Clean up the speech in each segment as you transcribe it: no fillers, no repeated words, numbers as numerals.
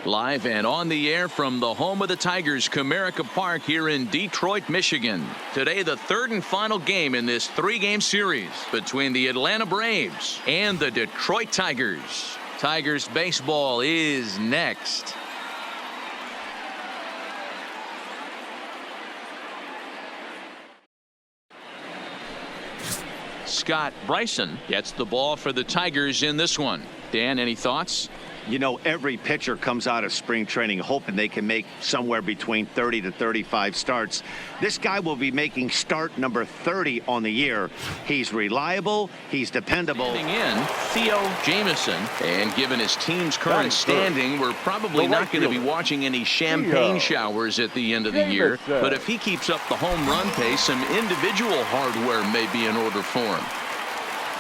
Live and on the air from the home of the Tigers, Comerica Park here in Detroit, Michigan. Today, the third and final game in this three-game series between the Atlanta Braves and the Detroit Tigers. Tigers baseball is next. Scott Bryson gets the ball for the Tigers in this one. Dan, any thoughts? You know, every pitcher comes out of spring training hoping they can make somewhere between 30 to 35 starts. This guy will be making start number 30 on the year. He's reliable. He's dependable. In Theo Jamison, and given his team's current standing, we're probably not going to be watching any champagne showers at the end of the year. But if he keeps up the home run pace, some individual hardware may be in order for him.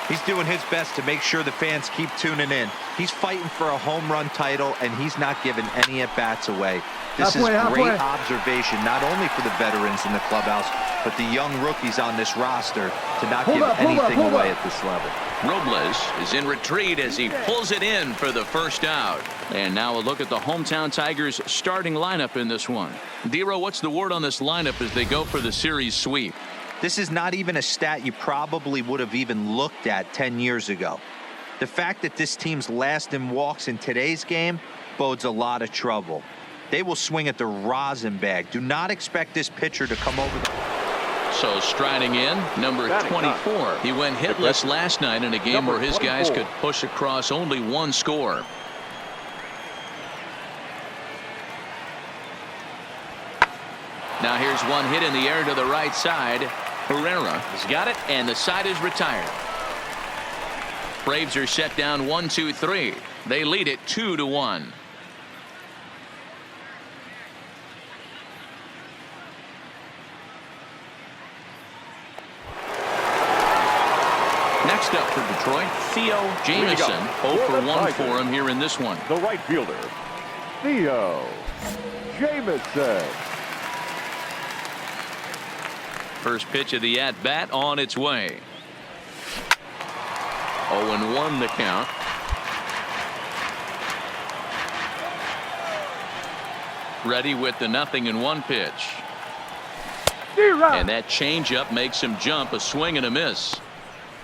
He's doing his best to make sure the fans keep tuning in. He's fighting for a home run title, and he's not giving any at-bats away. This is great observation, not only for the veterans in the clubhouse, but the young rookies on this roster to not give anything away at this level. Robles is in retreat as he pulls it in for the first out. And now a look at the hometown Tigers starting lineup in this one. Dero, what's the word on this lineup as they go for the series sweep? This is not even a stat you probably would have even looked at 10 years ago. The fact that this team's last in walks in today's game bodes a lot of trouble. They will swing at the rosin bag. Do not expect this pitcher to come over. So striding in, number 24. He went hitless last night in a game where his guys could push across only one score. Now here's one hit in the air to the right side. Herrera has got it, and the side is retired. Braves are set down 1-2-3. They lead it 2-1. Next up for Detroit, Theo Jamison. 0 for 1 for him here in this one. The right fielder, Theo Jamison. First pitch of the at-bat on its way. 0-1 the count. Ready with the 0-1 pitch. And that changeup makes him jump. A swing and a miss.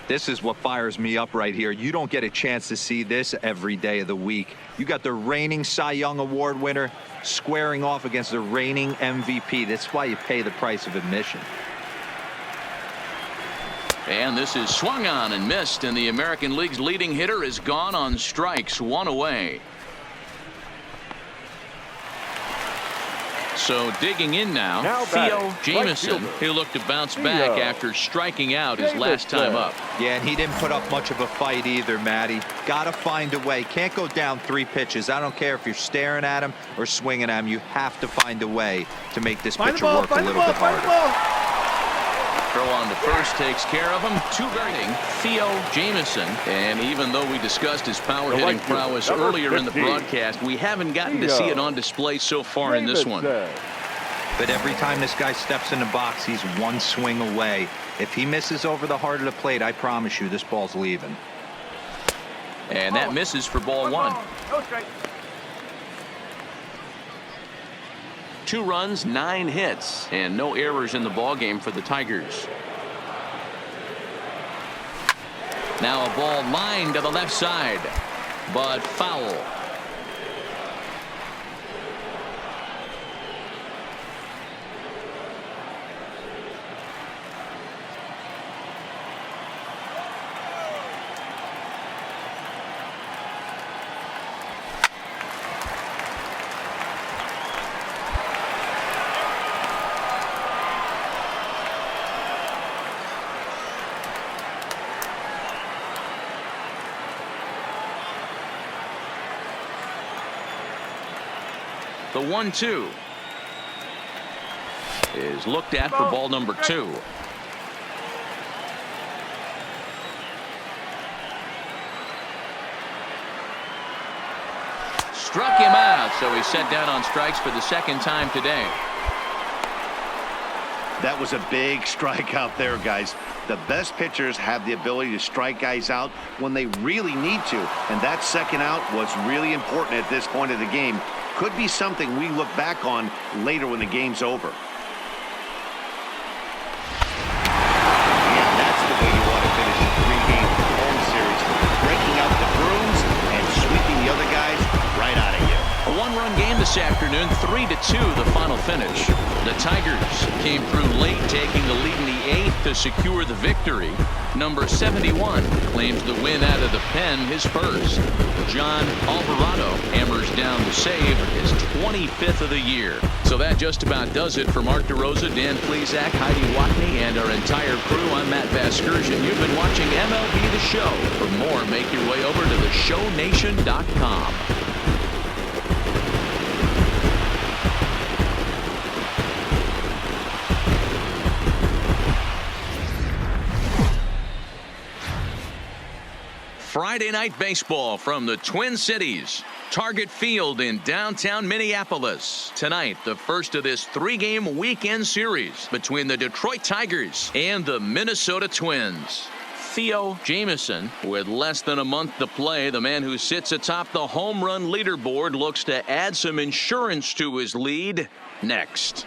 This is what fires me up right here. You don't get a chance to see this every day of the week. You got the reigning Cy Young Award winner squaring off against the reigning MVP. That's why you pay the price of admission. And this is swung on and missed, and the American League's leading hitter is gone on strikes, one away. So digging in now Theo Jamison. He'll look to bounce back after striking out his last time up. Yeah, and he didn't put up much of a fight either, Matty. Got to find a way. Can't go down 3 pitches. I don't care if you're staring at him or swinging at him. You have to find a way to make this pitcher work a little bit harder. Throw on to first takes care of him. Two-guarding Theo Jamison. And even though we discussed his power hitting prowess earlier in the broadcast, we haven't gotten to see it on display so far in this one. But every time this guy steps in the box, he's one swing away. If he misses over the heart of the plate, I promise you this ball's leaving. And that misses for ball 1. 2 runs, 9 hits, and no errors in the ballgame for the Tigers. Now a ball lined to the left side, but foul. The 1-2 is looked at for ball number 2. Struck him out, so he's set down on strikes for the second time today. That was a big strikeout there, guys. The best pitchers have the ability to strike guys out when they really need to, and that second out was really important at this point of the game. Could be something we look back on later when the game's over. Yeah, that's the way you want to finish a three-game home series. Breaking out the brooms and sweeping the other guys right out of you. A one-run game this afternoon, 3-2 the final finish. The Tigers came through late, taking the lead in the 8th to secure the victory. Number 71 claims the win out of the pen, his first. John Alvarado hammers down the save, his 25th of the year. So that just about does it for Mark DeRosa, Dan Plesac, Heidi Watney, and our entire crew. I'm Matt Vasgersian. You've been watching MLB The Show. For more, make your way over to theshownation.com. Friday night baseball from the Twin Cities. Target Field in downtown Minneapolis. Tonight, the first of this three-game weekend series between the Detroit Tigers and the Minnesota Twins. Theo Jamieson, with less than a month to play, the man who sits atop the home run leaderboard, looks to add some insurance to his lead next.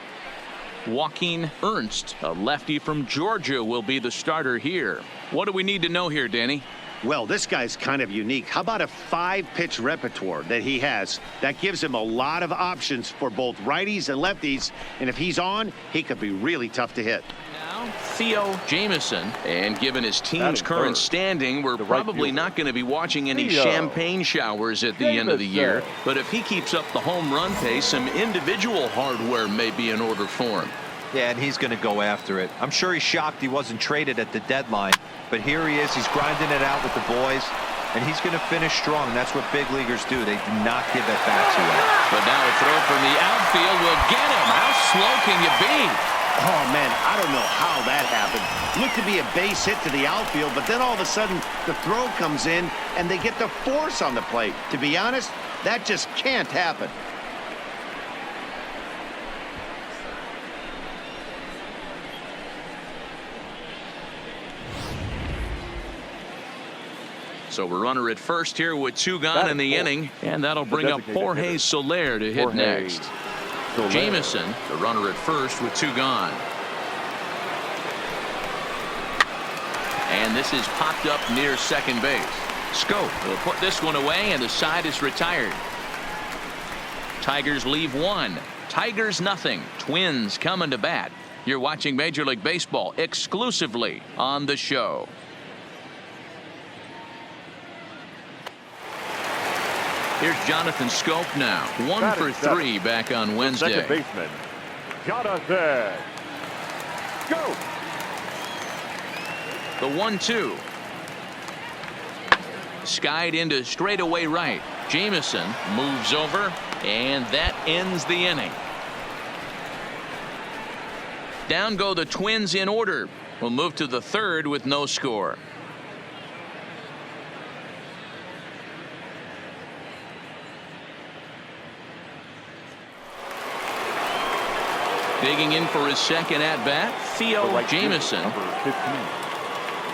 Joaquin Ernst, a lefty from Georgia, will be the starter here. What do we need to know here, Danny? Well, this guy's kind of unique. How about a 5-pitch repertoire that he has? That gives him a lot of options for both righties and lefties. And if he's on, he could be really tough to hit. Now, Theo Jamieson. And given his team's current standing, we're probably not going to be watching any champagne showers at the end of the year. But if he keeps up the home run pace, some individual hardware may be in order for him. Yeah, and he's going to go after it. I'm sure he's shocked he wasn't traded at the deadline. But here he is. He's grinding it out with the boys. And he's going to finish strong. That's what big leaguers do. They do not give at-bats away. But now a throw from the outfield will get him. How slow can you be? Oh, man, I don't know how that happened. Looked to be a base hit to the outfield, but then all of a sudden the throw comes in and they get the force on the plate. To be honest, that just can't happen. So we're runner at first here with 2 gone in the inning, and that'll bring up Jorge Soler to hit next. Jamieson, the runner at first with 2 gone. And this is popped up near second base. Scope will put this one away, and the side is retired. Tigers leave 1. Tigers nothing. Twins coming to bat. You're watching Major League Baseball exclusively on the show. Here's Jonathan Scope now. 1 for 3 back on Wednesday. Second baseman, Jonathan Scope. The 1-2. Skied into straightaway right. Jamieson moves over, and that ends the inning. Down go the Twins in order. We'll move to the 3rd with no score. Digging in for his second at-bat, Theo Jamieson. Number 15,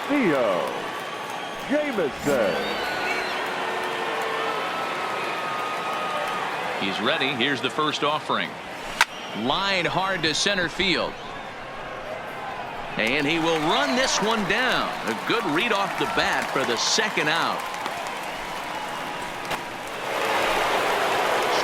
Theo Jamieson. He's ready. Here's the first offering. Line hard to center field. And he will run this one down. A good read off the bat for the second out.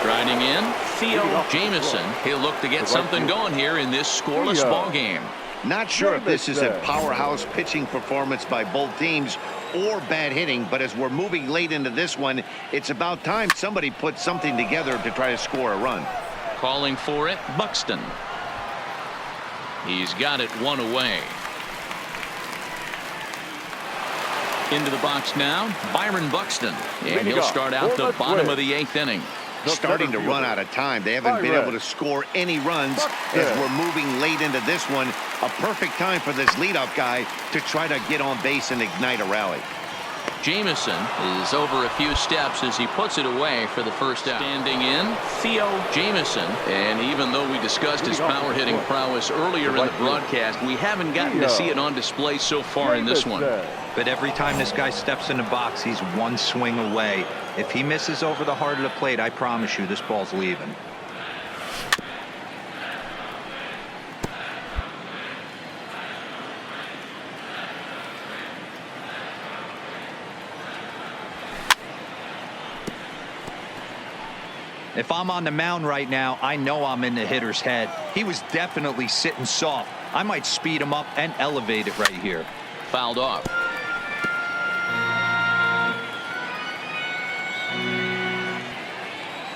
Striding in, Theo Jamieson. He'll look to get something going here in this scoreless ball game. Not sure if this is a powerhouse pitching performance by both teams or bad hitting, but as we're moving late into this one, it's about time somebody put something together to try to score a run. Calling for it, Buxton. He's got it 1 away. Into the box now, Byron Buxton. And he'll start out the bottom of the 8th inning. Starting to run out of time. They haven't been able to score any runs as we're moving late into this one. A perfect time for this leadoff guy to try to get on base and ignite a rally. Jamieson is over a few steps as he puts it away for the first out. Standing in, Theo Jamieson. And even though we discussed his power hitting prowess earlier in the broadcast, we haven't gotten to see it on display so far in this one. but every time this guy steps in the box, he's one swing away. If he misses over the heart of the plate, I promise you this ball's leaving. If I'm on the mound right now, I know I'm in the hitter's head. He was definitely sitting soft. I might speed him up and elevate it right here. Fouled off.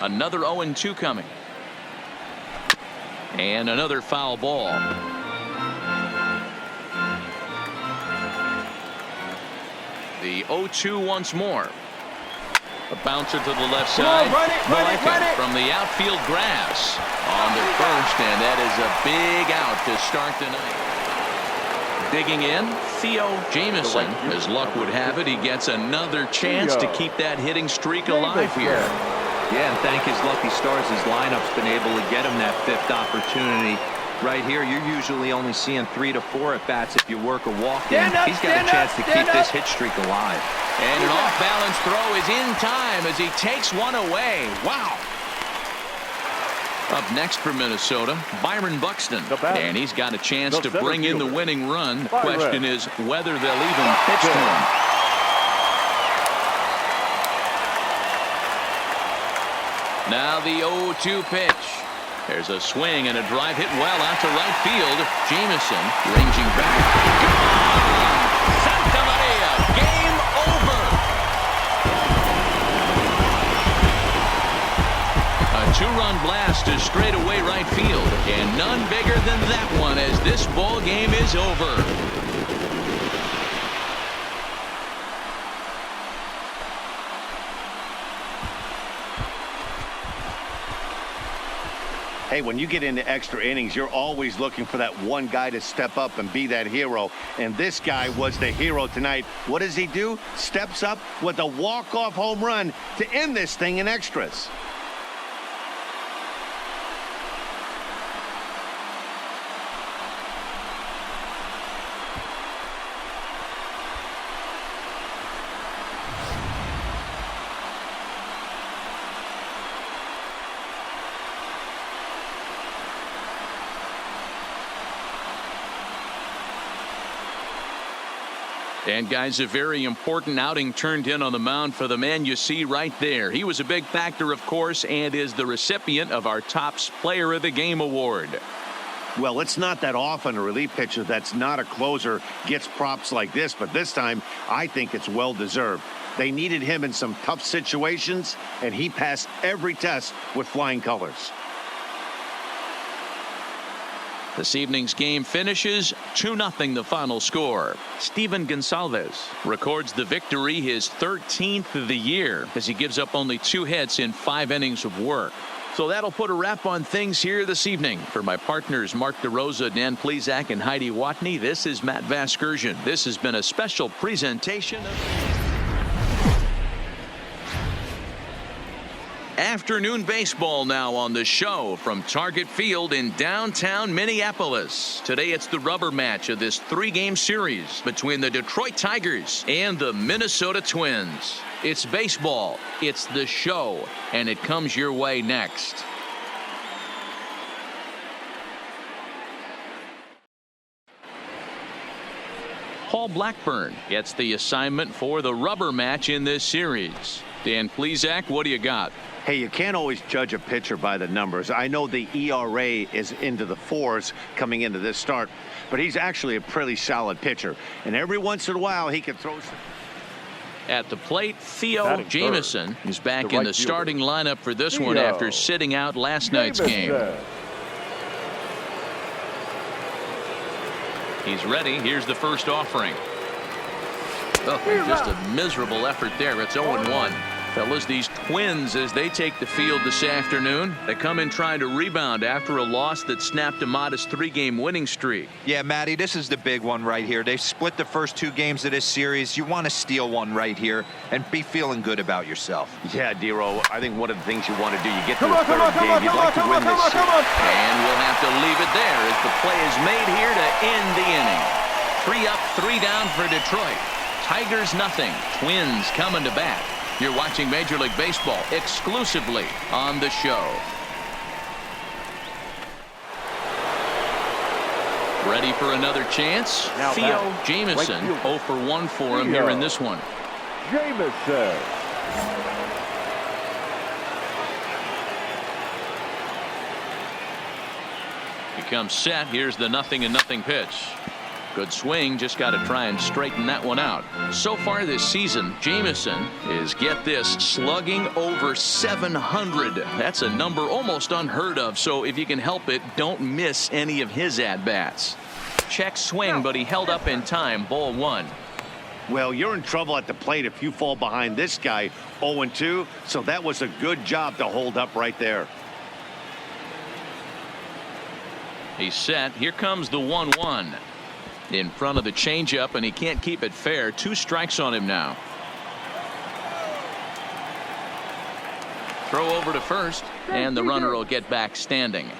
Another 0-2 coming. And another foul ball. The 0-2 once more. A bouncer to the left side. Run it. From the outfield grass. On to first, and that is a big out to start the night. Digging in, Theo Jamison. As luck would have it, he gets another chance to keep that hitting streak alive here. Yeah, and thank his lucky stars, his lineup's been able to get him that 5th opportunity. Right here, you're usually only seeing 3 to 4 at-bats if you work a walk-in. He's got a chance to keep this hit streak alive. And an off-balance throw is in time as he takes one away. Wow. Up next for Minnesota, Byron Buxton. And he's got a chance to bring in the winning run. The question is whether they'll even pitch to him. Now the 0-2 pitch. There's a swing and a drive hit well out to right field. Jamison ranging back. Gone! Santa Maria. Game over. A 2-run blast to straightaway right field. And none bigger than that one as this ball game is over. Hey, when you get into extra innings, you're always looking for that one guy to step up and be that hero. And this guy was the hero tonight. What does he do? Steps up with a walk-off home run to end this thing in extras. And guys, a very important outing turned in on the mound for the man you see right there. He was a big factor, of course, and is the recipient of our Topps Player of the Game award. Well, it's not that often a relief pitcher that's not a closer gets props like this, but this time I think it's well deserved. They needed him in some tough situations, and he passed every test with flying colors. This evening's game finishes 2-0 the final score. Steven Gonsalves records the victory, his 13th of the year, as he gives up only 2 hits in 5 innings of work. So that'll put a wrap on things here this evening. For my partners Mark DeRosa, Dan Plesac, and Heidi Watney, this is Matt Vasgersian. This has been a special presentation of afternoon baseball now on the show from Target Field in downtown Minneapolis. Today it's the rubber match of this 3-game series between the Detroit Tigers and the Minnesota Twins. It's baseball, it's the show, and it comes your way next. Paul Blackburn gets the assignment for the rubber match in this series. Dan Plesac, what do you got? Hey, you can't always judge a pitcher by the numbers. I know the ERA is into the 4s coming into this start, but he's actually a pretty solid pitcher. And every once in a while, he can throw some. At the plate, Theo Jamison is back in the starting lineup for this one after sitting out last night's game. He's ready. Here's the first offering. Oh, just a miserable effort there. It's 0-1. Fellas, these Twins, as they take the field this afternoon, they come in trying to rebound after a loss that snapped a modest 3-game winning streak. Yeah, Matty, this is the big one right here. They've split the first 2 games of this series. You want to steal one right here and be feeling good about yourself. Yeah, Dero, I think one of the things you want to do, you get to the third game, you'd like to win this series. And we'll have to leave it there as the play is made here to end the inning. 3 up, 3 down for Detroit. Tigers nothing. Twins coming to bat. You're watching Major League Baseball exclusively on the show. Ready for another chance? Now Theo back. Jamison, Right 0 for 1 for him here in this one. Jamison. He comes set. Here's the 0-0 pitch. Good swing. Just got to try and straighten that one out. So far this season, Jamison is, get this, slugging over 700. That's a number almost unheard of. So if you can help it, don't miss any of his at-bats. Check swing, but he held up in time. Ball 1. Well, you're in trouble at the plate if you fall behind this guy 0-2. So that was a good job to hold up right there. He's set. Here comes the 1-1. In front of the changeup, and he can't keep it fair. 2 strikes on him now. Throw over to first, and the runner will get back standing.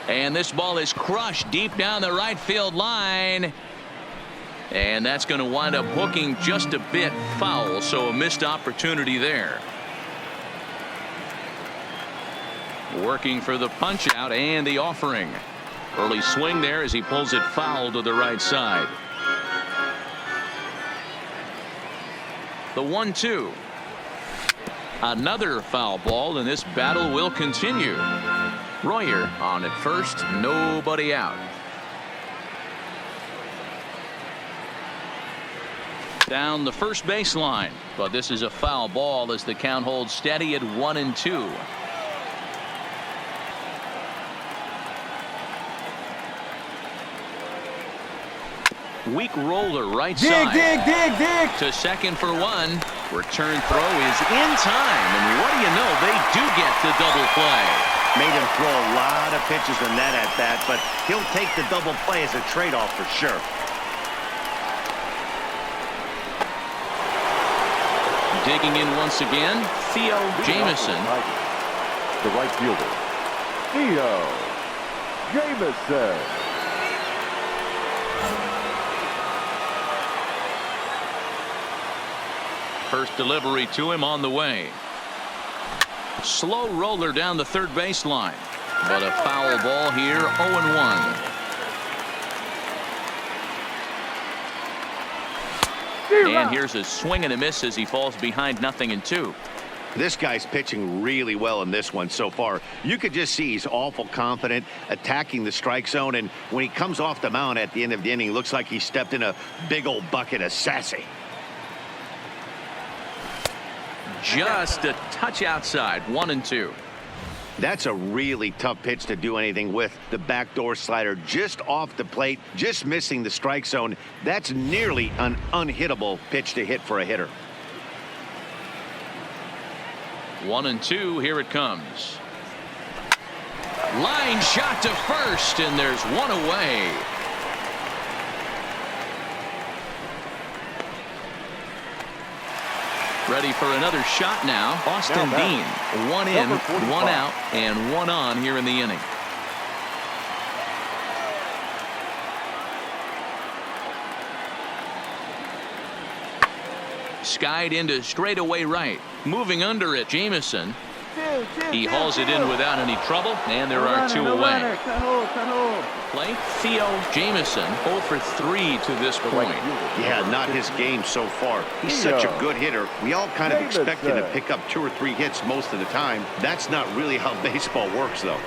And this ball is crushed deep down the right field line. And that's going to wind up hooking just a bit foul, so a missed opportunity there. Working for the punch out and the offering. Early swing there as he pulls it foul to the right side. The 1-2. Another foul ball, and this battle will continue. Royer on at first, nobody out. Down the first baseline, but this is a foul ball as the count holds steady at 1-2. Weak roller right side. Dig. To second for 1. Return throw is in time, and what do you know, they do get the double play. Made him throw a lot of pitches in that at bat, but he'll take the double play as a trade-off for sure. Digging in once again, Theo Jamison. The right fielder, Theo Jamison. First delivery to him on the way. Slow roller down the third baseline, but a foul ball here. 0-1. And here's a swing and a miss as he falls behind 0-2. This guy's pitching really well in this one so far. You could just see he's awful confident attacking the strike zone, and when he comes off the mound at the end of the inning, looks like he stepped in a big old bucket of sassy. Just a touch outside. 1-2. That's a really tough pitch to do anything with. The backdoor slider just off the plate, just missing the strike zone. That's nearly an unhittable pitch to hit for a hitter. 1-2. Here it comes. Line shot to first, and there's one away. Ready for another shot now. Austin Dean. 1 in, 1 out, and 1 on here in the inning. Skied into straightaway right. Moving under it, Jamison. He hauls it in without any trouble, and there are 2 away. Play Theo Jamison, 0 for 3 to this point. Yeah, not his game so far. He's such a good hitter. We all kind of expect him to pick up 2 or 3 hits most of the time. That's not really how baseball works, though.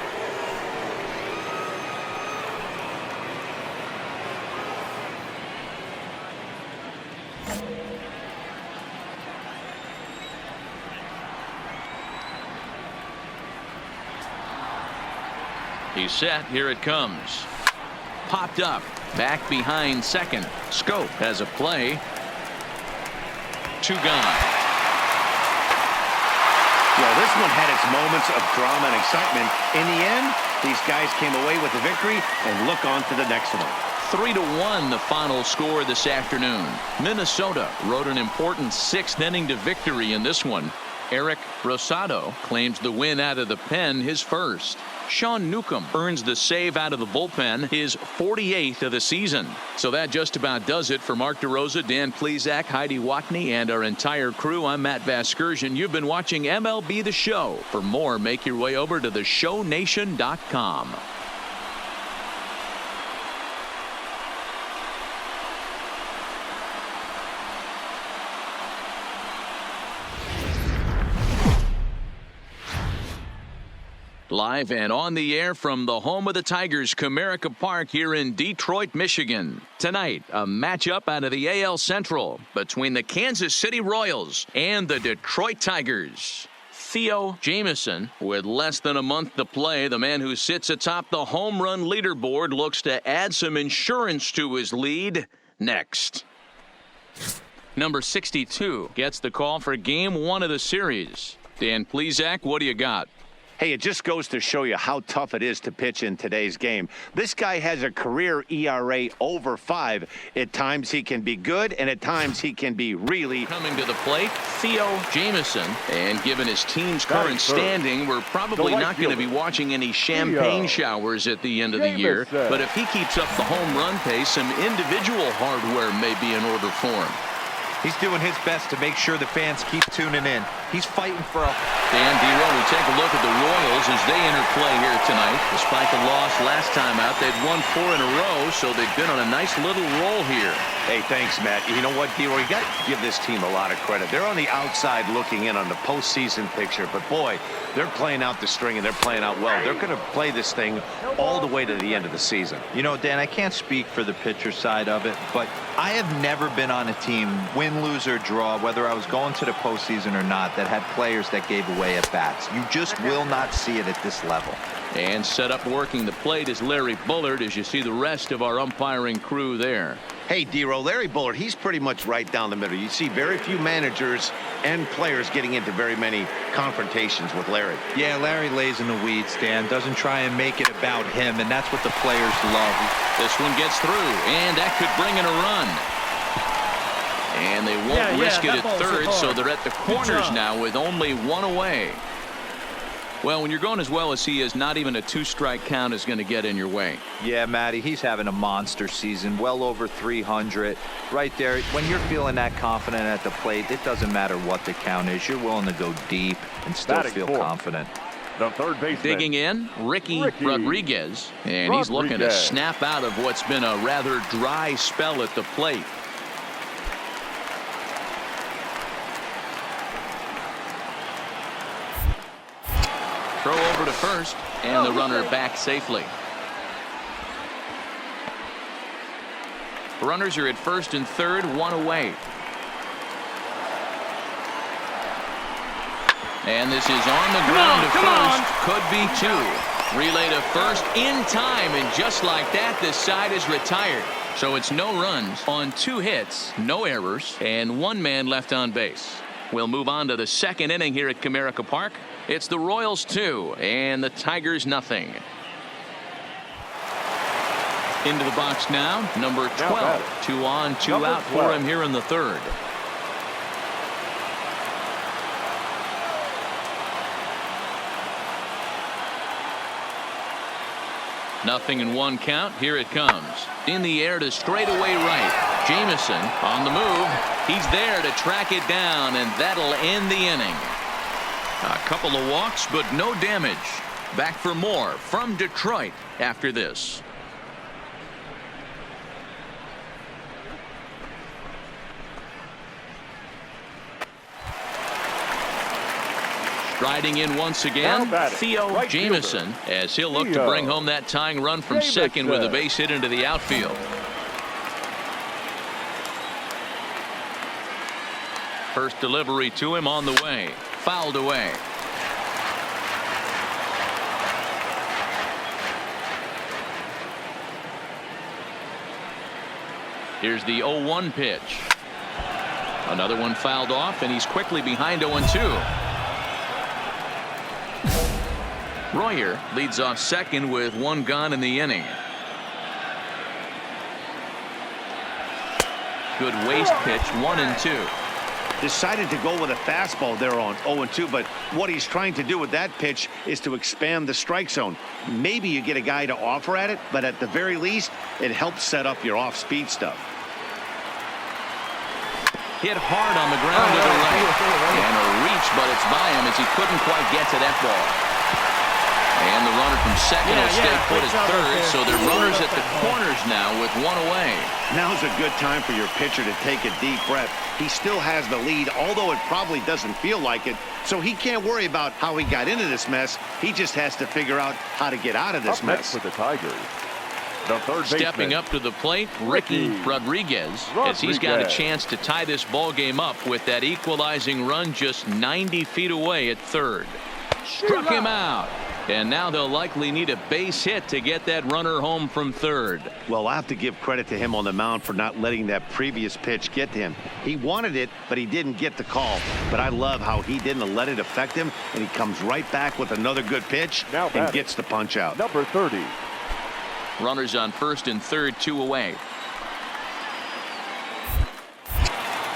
He's set. Here it comes. Popped up. Back behind second. Scope has a play. 2 gone. Well, this one had its moments of drama and excitement. In the end, these guys came away with the victory, and look on to the next one. 3-1 the final score this afternoon. Minnesota rode an important 6th inning to victory in this one. Eric Rosado claims the win out of the pen, his first. Sean Newcomb earns the save out of the bullpen, his 48th of the season. So that just about does it for Mark DeRosa, Dan Plesac, Heidi Watney, and our entire crew. I'm Matt Vasgersian. You've been watching MLB The Show. For more, make your way over to theshownation.com. Live and on the air from the home of the Tigers, Comerica Park here in Detroit, Michigan. Tonight, a matchup out of the AL Central between the Kansas City Royals and the Detroit Tigers. Theo Jamieson, with less than a month to play, the man who sits atop the home run leaderboard, looks to add some insurance to his lead next. Number 62 gets the call for game 1 of the series. Dan Plesac, what do you got? Hey, it just goes to show you how tough it is to pitch in today's game. This guy has a career ERA over 5. At times he can be good, and at times he can be really... Coming to the plate, Theo Jamieson. And given his team's current standing, we're probably not going to be watching any champagne showers at the end of the year. But if he keeps up the home run pace, some individual hardware may be in order for him. He's doing his best to make sure the fans keep tuning in. He's fighting for a... Dan Dero, we take a look at the Royals as they enter play here tonight. Despite the loss last time out, they'd won 4 in a row, so they've been on a nice little roll here. Hey, thanks, Matt. You know what, Dero? You got to give this team a lot of credit. They're on the outside looking in on the postseason picture, but boy, they're playing out the string and they're playing out well. They're going to play this thing all the way to the end of the season. You know, Dan, I can't speak for the pitcher side of it, but I have never been on a team, win, lose, or draw, whether I was going to the postseason or not, that had players that gave away at bats. You just will not see it at this level. And set up working the plate is Larry Bullard, as you see the rest of our umpiring crew there. Hey, Dero, Larry Bullard, he's pretty much right down the middle. You see very few managers and players getting into very many confrontations with Larry. Yeah, Larry lays in the weeds, Dan. Doesn't try and make it about him, and that's what the players love. This one gets through, and that could bring in a run. And they won't risk it at third, so they're at the corners now with only 1 away. Well, when you're going as well as he is, not even a 2-strike count is going to get in your way. Yeah, Matty, he's having a monster season, well over 300. Right there, when you're feeling that confident at the plate, it doesn't matter what the count is. You're willing to go deep and still feel confident. The third baseman. Digging in, Ricky Rodriguez. And he's looking to snap out of what's been a rather dry spell at the plate. Throw over to first, and the runner back safely. Runners are at first and third, 1 away. And this is on the ground to first. Could be 2. Relay to first in time, and just like that, this side is retired. So it's no runs on 2 hits, no errors, and 1 man left on base. We'll move on to the second inning here at Comerica Park. It's the Royals 2 and the Tigers nothing. Into the box now, number 12. 2 on, 2 out for him here in the third. Nothing in 1 count. Here it comes. In the air to straightaway right. Jamieson on the move. He's there to track it down, and that'll end the inning. A couple of walks, but no damage. Back for more from Detroit after this. Striding in once again, Theo Jamieson, as he'll look to bring home that tying run from second with a base hit into the outfield. First delivery to him on the way. Fouled away. Here's the 0-1 pitch. Another one fouled off, and he's quickly behind 0-2. Royer leads off second with 1 gone in the inning. Good waste pitch, 1-2. Decided to go with a fastball there on 0-2, but what he's trying to do with that pitch is to expand the strike zone. Maybe you get a guy to offer at it, but at the very least, it helps set up your off-speed stuff. Hit hard on the ground to the right. And a reach, but it's by him as he couldn't quite get to that ball. And the runner from second will stay put at third, so they're runners at the corners now with one away. Now's a good time for your pitcher to take a deep breath. He still has the lead, although it probably doesn't feel like it, so he can't worry about how he got into this mess. He just has to figure out how to get out of this mess. For the Tigers, the third Stepping baseman, up to the plate, Ricky Rodriguez, as he's got a chance to tie this ball game up with that equalizing run just 90 feet away at third. Struck him out. And now they'll likely need a base hit to get that runner home from third. Well, I have to give credit to him on the mound for not letting that previous pitch get to him. He wanted it, but he didn't get the call. But I love how he didn't let it affect him, and he comes right back with another good pitch and gets the punch out. number 30. Runners on first and third, 2 away.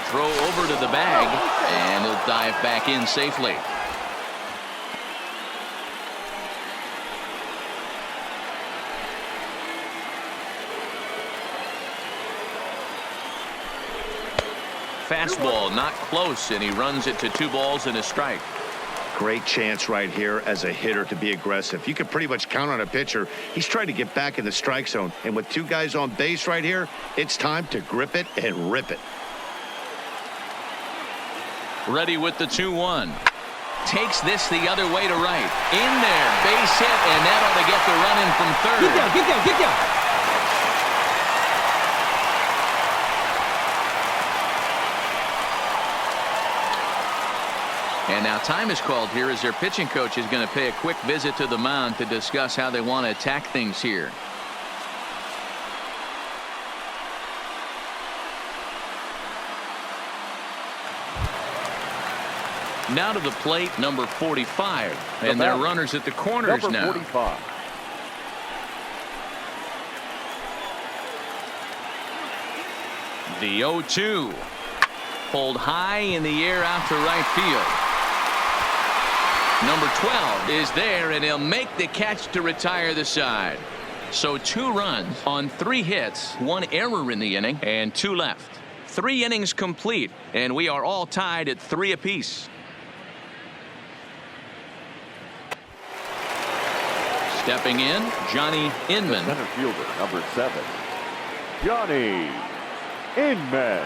Throw over to the bag, and he'll dive back in safely. Fastball not close, and he runs it to 2 balls and a strike. Great chance right here as a hitter to be aggressive. You can pretty much count on a pitcher. He's trying to get back in the strike zone, and with 2 guys on base right here, it's time to grip it and rip it. Ready with the 2-1. Takes this the other way to right. In there, base hit, and that ought to get the run in from third. Get down. And now time is called here as their pitching coach is going to pay a quick visit to the mound to discuss how they want to attack things here. Now to the plate, number 45. And they're runners at the corners number now. 45. The 0-2. Pulled high in the air out to right field. Number 12 is there, and he'll make the catch to retire the side. So 2 runs on 3 hits, 1 error in the inning, and 2 left. 3 innings complete, and we are all tied at 3 apiece. Stepping in, Johnny Inman. Center fielder, number 7. Johnny Inman.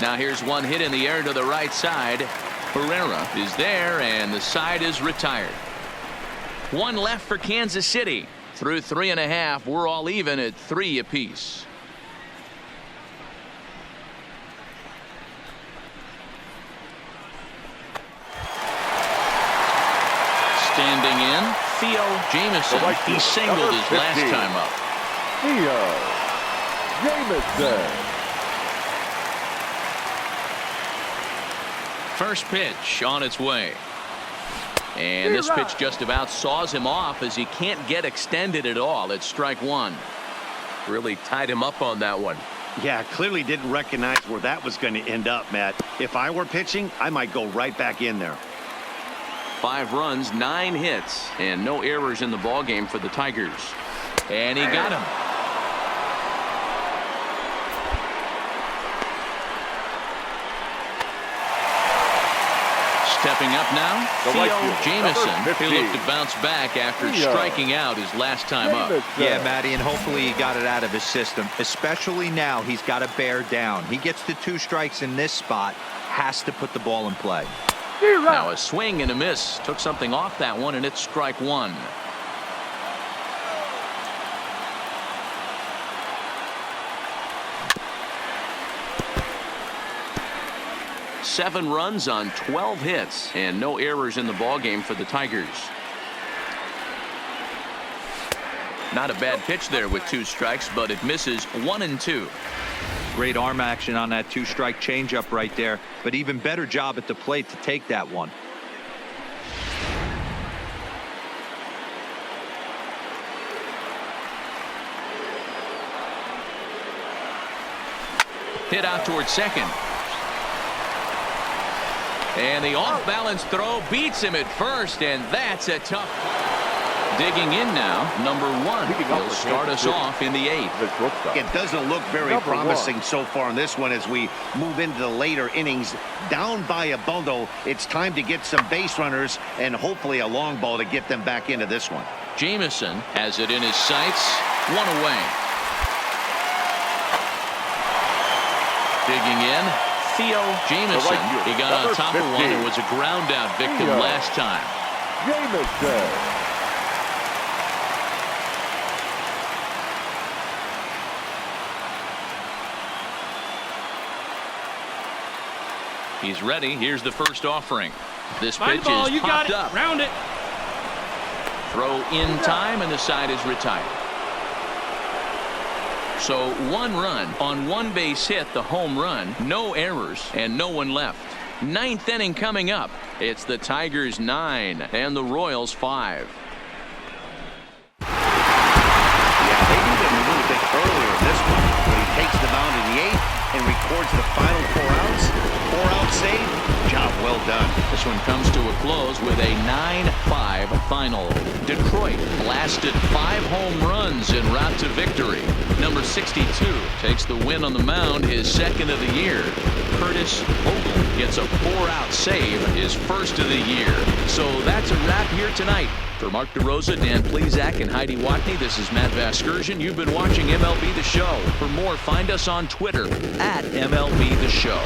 Now here's 1 hit in the air to the right side. Herrera is there, and the side is retired. 1 left for Kansas City. Through 3.5, we're all even at 3 apiece. Standing in, Theo Jamison. Right He singled his last time up. Theo Jamison. First pitch on its way. And this pitch just about saws him off as he can't get extended at all. It's strike 1. Really tied him up on that one. Yeah, clearly didn't recognize where that was going to end up, Matt. If I were pitching, I might go right back in there. 5 runs, 9 hits, and no errors in the ballgame for the Tigers. And he got him. Stepping up now, Theo Jamison. He'll look to bounce back after striking out his last time up. Yeah, Matty, and hopefully he got it out of his system. Especially now, he's got to bear down. He gets the 2 strikes in this spot, has to put the ball in play. Now a swing and a miss. Took something off that one, and it's strike 1. Seven runs on 12 hits, and no errors in the ballgame for the Tigers. Not a bad pitch there with 2 strikes, but it misses 1 and 2. Great arm action on that 2-strike changeup right there, but even better job at the plate to take that one. Hit out towards second. And the off-balance throw beats him at first, and that's a tough. Digging in now, number 1. He'll start us off in the 8th. It doesn't look very promising so far in this one as we move into the later innings. Down by a bundle, it's time to get some base runners and hopefully a long ball to get them back into this one. Jamison has it in his sights. 1 away. Digging in, Theo Jamison. He got on top of one and was a ground out victim last time. Jamison. He's ready. Here's the first offering. This pitch ball, is you got popped it. up. Round it. Throw in time, and the side is retired. So 1 run on 1 base hit, the home run, no errors, and no one left. 9th inning coming up. It's the Tigers 9 and the Royals 5. Yeah, they need him a little bit earlier in this one when he takes the mound in the 8th and records the final 4 outs. 4-out save. Job well done. This one comes to a close with a 9-5 final. Detroit blasted 5 home runs en route to victory. Number 62 takes the win on the mound, his 2nd of the year. Curtis Vogel gets a 4-out save, his 1st of the year. So that's a wrap here tonight. For Mark DeRosa, Dan Plesac, and Heidi Watney, this is Matt Vasgersian. You've been watching MLB The Show. For more, find us on Twitter at MLB The Show.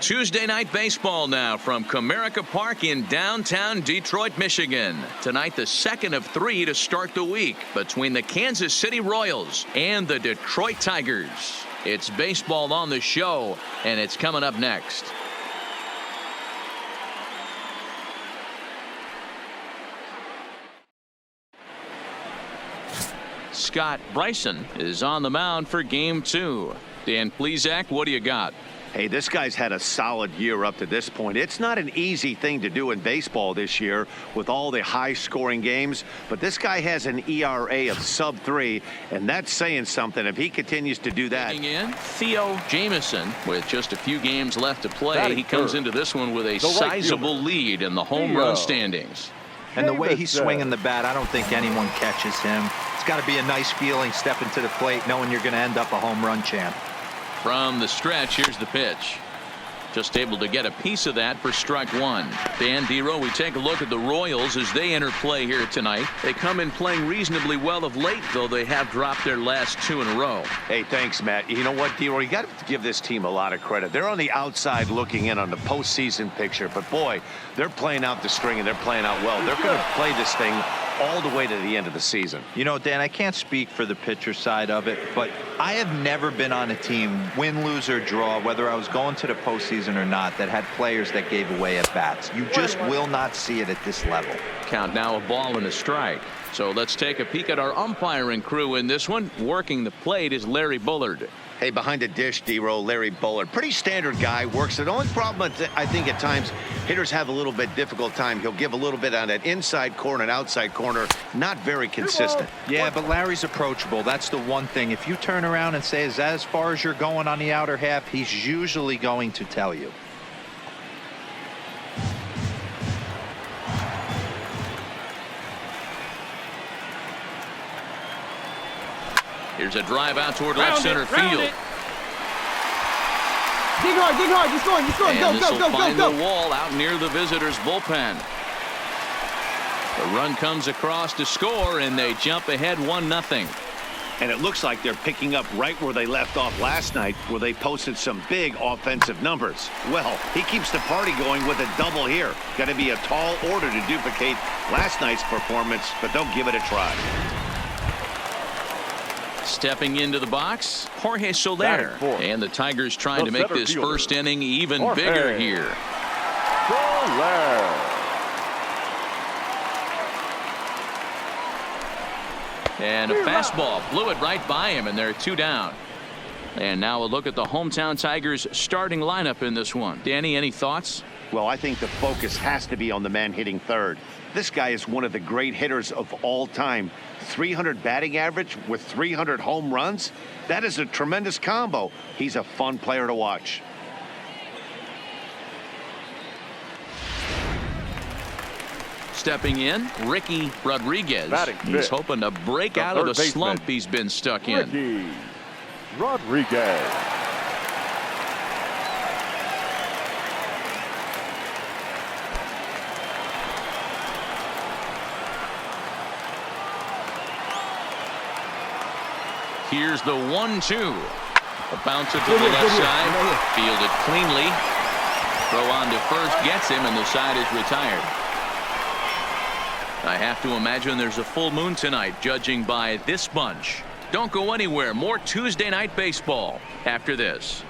Tuesday night baseball now from Comerica Park in downtown Detroit, Michigan. Tonight, the 2nd of 3 to start the week between the Kansas City Royals and the Detroit Tigers. It's baseball on the show, and it's coming up next. Scott Bryson is on the mound for Game 2. Dan Plesac, what do you got? Hey, this guy's had a solid year up to this point. It's not an easy thing to do in baseball this year with all the high-scoring games, but this guy has an ERA of sub-3, and that's saying something if he continues to do that. In, Theo Jamison, with just a few games left to play, he comes into this one with a sizable lead in the home run standings. And the way he's swinging the bat, I don't think anyone catches him. It's got to be a nice feeling stepping to the plate knowing you're going to end up a home run champ. From the stretch, here's the pitch. Just able to get a piece of that for strike 1. Dan Dero, we take a look at the Royals as they enter play here tonight. They come in playing reasonably well of late, though they have dropped their last 2 in a row. Hey, thanks, Matt. You know what, Dero? You got to give this team a lot of credit. They're on the outside looking in on the postseason picture, but boy, they're playing out the string and they're playing out well. They're going to play this thing all the way to the end of the season. You know, Dan, I can't speak for the pitcher side of it, but I have never been on a team, win, lose, or draw, whether I was going to the postseason or not, that had players that gave away at bats. You just will not see it at this level. Count now, a ball and a strike. So let's take a peek at our umpiring crew in this one. Working the plate is Larry Bullard. Hey, behind the dish, D-Row, Larry Bullard. Pretty standard guy, works it. The only problem, I think, at times, hitters have a little bit difficult time. He'll give a little bit on that inside corner and outside corner. Not very consistent. Yeah, but Larry's approachable. That's the one thing. If you turn around and say, is that as far as you're going on the outer half, he's usually going to tell you. Here's a drive out toward left center field. Dig hard, just going, And this will find the wall out near the visitors' bullpen. The run comes across to score, and they jump ahead 1-0. And it looks like they're picking up right where they left off last night, where they posted some big offensive numbers. Well, he keeps the party going with a double here. Got to be a tall order to duplicate last night's performance, but they'll give it a try. Stepping into the box, Jorge Soler. And the Tigers trying to make this first inning even bigger here. Soler. And a fastball blew it right by him, and they're 2 down. And now a look at the hometown Tigers starting lineup in this one. Danny, any thoughts? Well, I think the focus has to be on the man hitting third. This guy is one of the great hitters of all time. 300 batting average with 300 home runs. That is a tremendous combo. He's a fun player to watch. Stepping in, Ricky Rodriguez. He's hoping to break out of the slump he's been stuck in. Ricky Rodriguez. Here's the 1-2. A bouncer to the left side. Fielded cleanly. Throw on to first gets him, and the side is retired. I have to imagine there's a full moon tonight, judging by this bunch. Don't go anywhere. More Tuesday night baseball after this.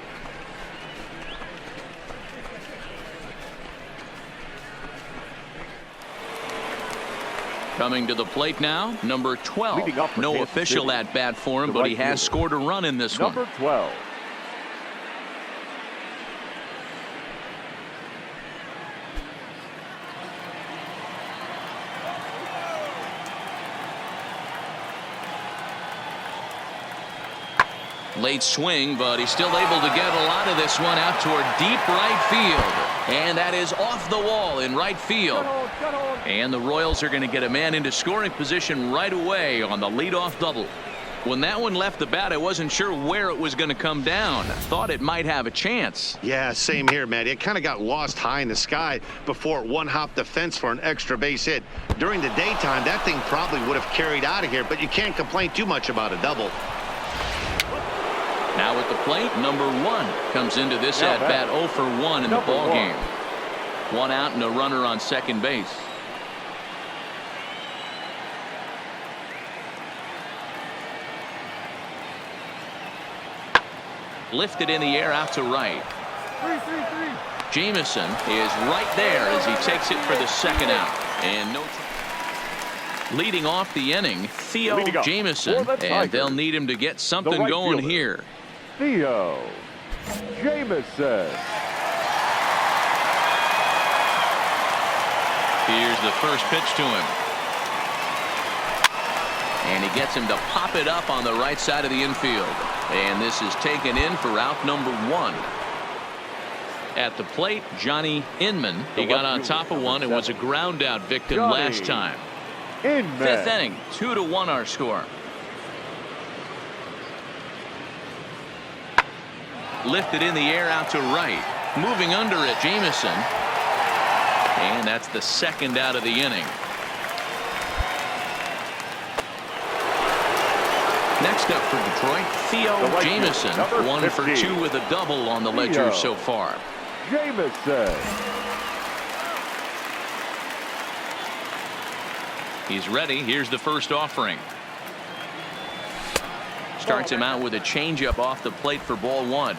Coming to the plate now, number 12. No official at bat for him, but he has scored a run in this one. Number 12. Late swing, but he's still able to get a lot of this one out toward deep right field. And that is off the wall in right field. And the Royals are going to get a man into scoring position right away on the leadoff double. When that one left the bat, I wasn't sure where it was going to come down. Thought it might have a chance. Yeah, same here, man. It kind of got lost high in the sky before it one-hopped the fence for an extra base hit. During the daytime, that thing probably would have carried out of here, but you can't complain too much about a double. Now at the plate, number 1 comes into this at-bat 0 for 1 in the ball game. 1 out and a runner on second base. Lifted in the air out to right. Jamison is right there as he takes it for the second out. And no. Leading off the inning, Theo Jamison, and they'll need him to get something going here. Theo Jamison. Here's the first pitch to him. And he gets him to pop it up on the right side of the infield. And this is taken in for out number 1. At the plate, Johnny Inman. He got on top of one and was a ground out victim last time. Inman. 5th inning, 2-1 our score. Lifted in the air out to right. Moving under it, Jamison. And that's the second out of the inning. Next up for Detroit, Theo Jamison. 1 for 2 with a double on the ledger so far. Jamison. He's ready. Here's the first offering. Starts him out with a changeup off the plate for ball 1.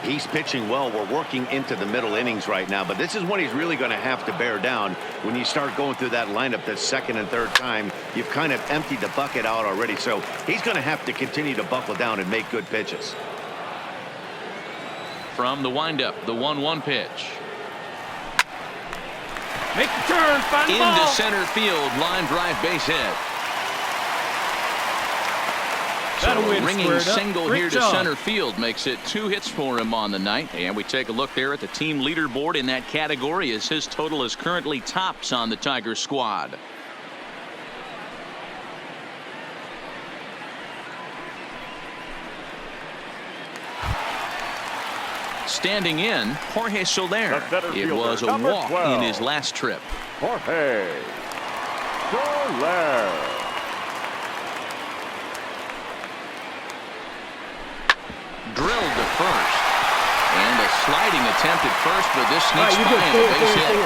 He's pitching well. We're working into the middle innings right now, but this is when he's really going to have to bear down. When you start going through that lineup the second and third time, you've kind of emptied the bucket out already. So he's going to have to continue to buckle down and make good pitches. From the windup, the 1-1 pitch. Make the turn, find the ball. Into center field, line drive base hit. So a ringing single here to center field makes it 2 hits for him on the night. And we take a look there at the team leaderboard in that category as his total is currently tops on the Tigers squad. Standing in, Jorge Soler. It was a walk in his last trip. Jorge Soler. Drilled to first. And a sliding attempt at first, but this sneaks by him, a base hit.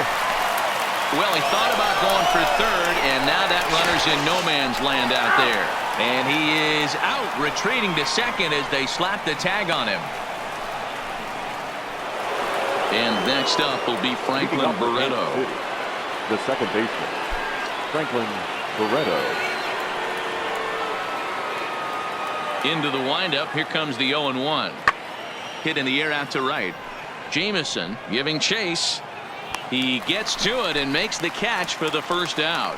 Well, he thought about going for third, and now that runner's in no man's land out there. And he is out, retreating to second as they slap the tag on him. And next up will be Franklin Barreto. The second baseman, Franklin Barreto. Into the windup. Here comes the 0-1. Hit in the air out to right. Jameson giving chase. He gets to it and makes the catch for the first out.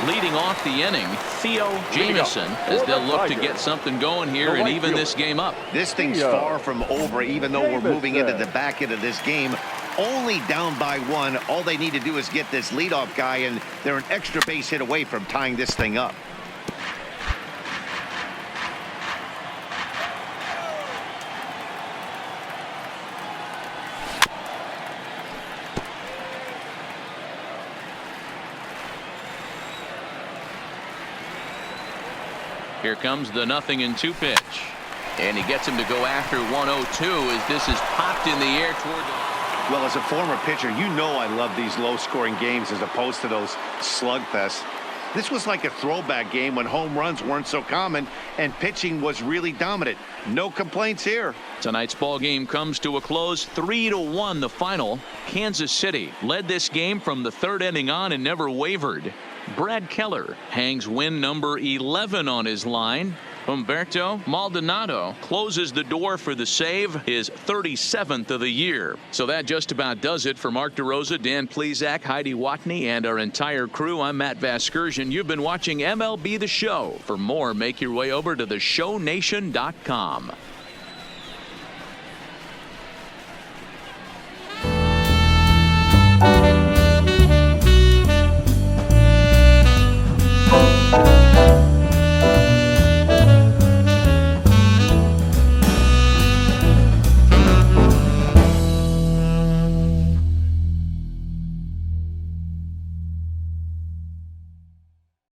Leading off the inning, Theo Jameson, as they'll look to get something going here and even this game up. This thing's far from over, even though we're moving into the back end of this game. Only down by 1. All they need to do is get this leadoff guy, and they're an extra base hit away from tying this thing up. Here comes the 0-2 pitch. And he gets him to go after 102 as this is popped in the air toward the... Well, as a former pitcher, you know I love these low-scoring games as opposed to those slugfests. This was like a throwback game when home runs weren't so common and pitching was really dominant. No complaints here. Tonight's ball game comes to a close. 3-1 the final. Kansas City led this game from the 3rd inning on and never wavered. Brad Keller hangs win number 11 on his line. Humberto Maldonado closes the door for the save, his 37th of the year. So that just about does it for Mark DeRosa, Dan Plesac, Heidi Watney, and our entire crew. I'm Matt Vasgersian. You've been watching MLB The Show. For more, make your way over to theshownation.com.